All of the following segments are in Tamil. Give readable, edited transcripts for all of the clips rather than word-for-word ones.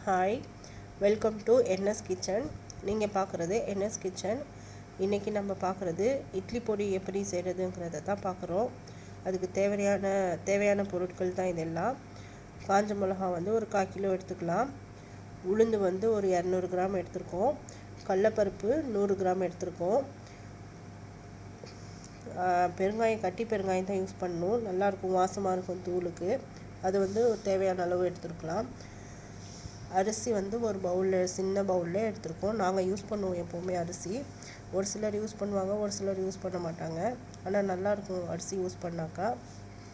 Hi, welcome to NS kitchen. நீங்கள் பார்க்குறது என்எஸ் கிச்சன். இன்றைக்கி நம்ம பார்க்குறது இட்லி பொடி எப்படி செய்கிறதுங்கிறத தான் பார்க்குறோம். அதுக்கு தேவையான பொருட்கள் தான் இதெல்லாம். காஞ்ச மிளகா வந்து ஒரு 1/4 கிலோ எடுத்துக்கலாம். உளுந்து வந்து ஒரு 200 கிராம் எடுத்துருக்கோம். கடலப்பருப்பு 100 கிராம் எடுத்துருக்கோம். பெருங்காயம், கட்டி பெருங்காயம் தான் யூஸ் பண்ணணும். நல்லாயிருக்கும், வாசமாக இருக்கும் தூளுக்கு. அது வந்து தேவையான அளவு எடுத்துருக்கலாம். அரிசி வந்து ஒரு பவுலில், சின்ன பவுலில் எடுத்துருக்கோம். நாங்கள் யூஸ் பண்ணுவோம் எப்போவுமே அரிசி. ஒரு சிலர் யூஸ் பண்ணுவாங்க, ஒரு சிலர் யூஸ் பண்ண மாட்டாங்க. ஆனால் நல்லாயிருக்கும் அரிசி யூஸ் பண்ணாக்கா.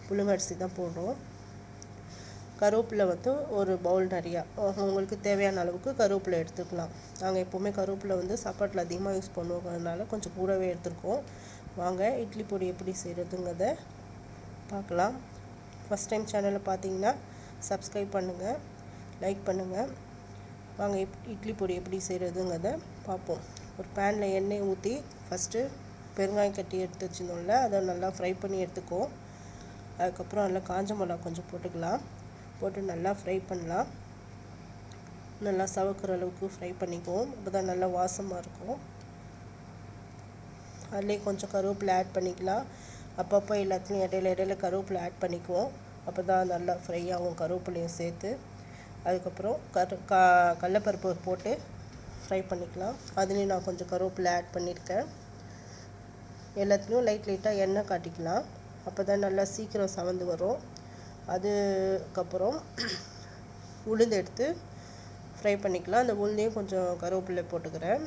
புழுங்க அரிசி தான் போடுறோம். கருவேப்பிலை வந்து ஒரு பவுல் நிறையா, உங்களுக்கு தேவையான அளவுக்கு கருவேப்பிலை எடுத்துக்கலாம். நாங்கள் எப்போவுமே கருவேப்பிலை வந்து சாப்பாட்டில் அதிகமாக யூஸ் பண்ணுவோங்கிறதுனால கொஞ்சம் கூடவே எடுத்துருக்கோம். வாங்க இட்லி பொடி எப்படி செய்கிறதுங்கிறத பார்க்கலாம். ஃபஸ்ட் டைம் சேனலை பார்த்தீங்கன்னா சப்ஸ்கிரைப் பண்ணுங்கள், லைக் பண்ணுங்கள். வாங்க இட்லி பொடி எப்படி செய்கிறதுங்கிறத பார்ப்போம். ஒரு பேனில் எண்ணெய் ஊற்றி ஃபஸ்ட்டு பெருங்காயம் கட்டி எடுத்து வச்சுருந்தோம்ல, அதை நல்லா ஃப்ரை பண்ணி எடுத்துக்குவோம். அதுக்கப்புறம் அதில் காஞ்ச மிளகா கொஞ்சம் போட்டுக்கலாம். போட்டு நல்லா ஃப்ரை பண்ணலாம். நல்லா சவக்கிற அளவுக்கு ஃப்ரை பண்ணிக்குவோம். அப்போ தான் நல்லா வாசமாக இருக்கும். அதிலே கொஞ்சம் கருவேப்பிலை ஆட் பண்ணிக்கலாம். அப்பப்போ எல்லாத்துலேயும் இடையில கருவேப்பிலை ஆட் பண்ணிக்குவோம். அப்போ தான் நல்லா ஃப்ரை ஆகும், கருவேப்பிலையும் சேர்த்து. அதுக்கப்புறம் கடலப்பருப்பு போட்டு ஃப்ரை பண்ணிக்கலாம். அதுலேயும் நான் கொஞ்சம் கருவேப்பிலை ஆட் பண்ணியிருக்கேன். எல்லாத்துலேயும் லைட்டாக எண்ணெய் காட்டிக்கலாம். அப்போ தான் நல்லா சீக்கிரம் சவந்து வரும். அதுக்கப்புறம் உளுந்து எடுத்து ஃப்ரை பண்ணிக்கலாம். அந்த உளுந்தையும் கொஞ்சம் கருவேப்பிலை போட்டுக்கிறேன்.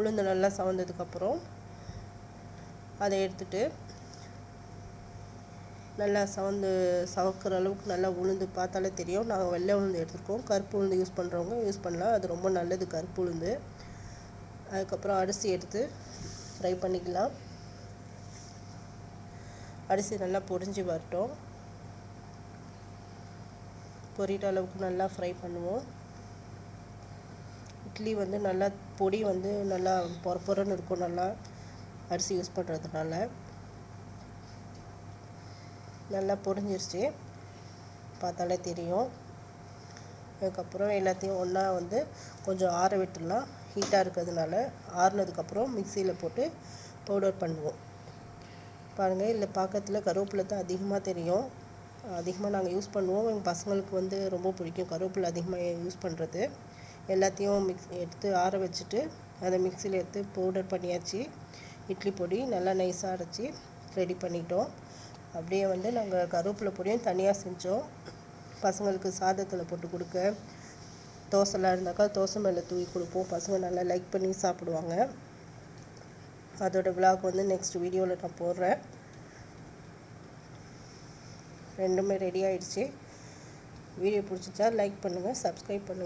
உளுந்து நல்லா சவந்ததுக்கப்புறம் அதை எடுத்துட்டு நல்லா சவக்கிற அளவுக்கு நல்லா உளுந்து பார்த்தாலே தெரியும். நாங்கள் வெள்ளை உளுந்து எடுத்துருக்கோம். கருப்பு உளுந்து யூஸ் பண்ணுறவங்க யூஸ் பண்ணலாம், அது ரொம்ப நல்லது கருப்பு உளுந்து. அதுக்கப்புறம் அரிசி எடுத்து ஃப்ரை பண்ணிக்கலாம். அரிசி நல்லா பொரிஞ்சு வரட்டும். பொரியிற அளவுக்கு நல்லா ஃப்ரை பண்ணுவோம். இட்லி வந்து நல்லா பொடி வந்து நல்லா பொறன்னு இருக்கும், நல்லா அரிசி யூஸ் பண்ணுறதுனால. நல்லா பொரிஞ்சிருச்சு, பார்த்தாலே தெரியும். அதுக்கப்புறம் எல்லாத்தையும் ஒன்றா வந்து கொஞ்சம் ஆற விட்டுடலாம். ஹீட்டாக இருக்கிறதுனால ஆறுனதுக்கப்புறம் மிக்சியில் போட்டு பவுடர் பண்ணுவோம். பாருங்கள், இதில் பக்கத்தில் கருவேப்பிலை தான் அதிகமாக தெரியும். அதிகமாக நாங்கள் யூஸ் பண்ணுவோம். எங்கள் பசங்களுக்கு வந்து ரொம்ப பிடிக்கும் கருவேப்பிலை அதிகமாக யூஸ் பண்ணுறது. எல்லாத்தையும் எடுத்து ஆற வச்சுட்டு அதை மிக்சியில் எடுத்து பவுடர் பண்ணியாச்சு. இட்லி பொடி நல்லா நைஸாக அரைச்சி ரெடி பண்ணிட்டோம். அப்படியே வந்து நாங்கள் கருவேப்பிலை பொடியும் தனியாக செஞ்சோம். பசங்களுக்கு சாதத்தில் போட்டு கொடுக்க, தோசைலாம் இருந்தாக்கா தோசை மேலே தூவி கொடுப்போம். பசங்க நல்லா லைக் பண்ணி சாப்பிடுவாங்க. அதோட விலாக் வந்து நெக்ஸ்ட் வீடியோவில் நான் போடுறேன். ரெண்டுமே ரெடி ஆகிடுச்சு. வீடியோ பிடிச்சிச்சா லைக் பண்ணுங்கள், சப்ஸ்கிரைப் பண்ணுங்கள்.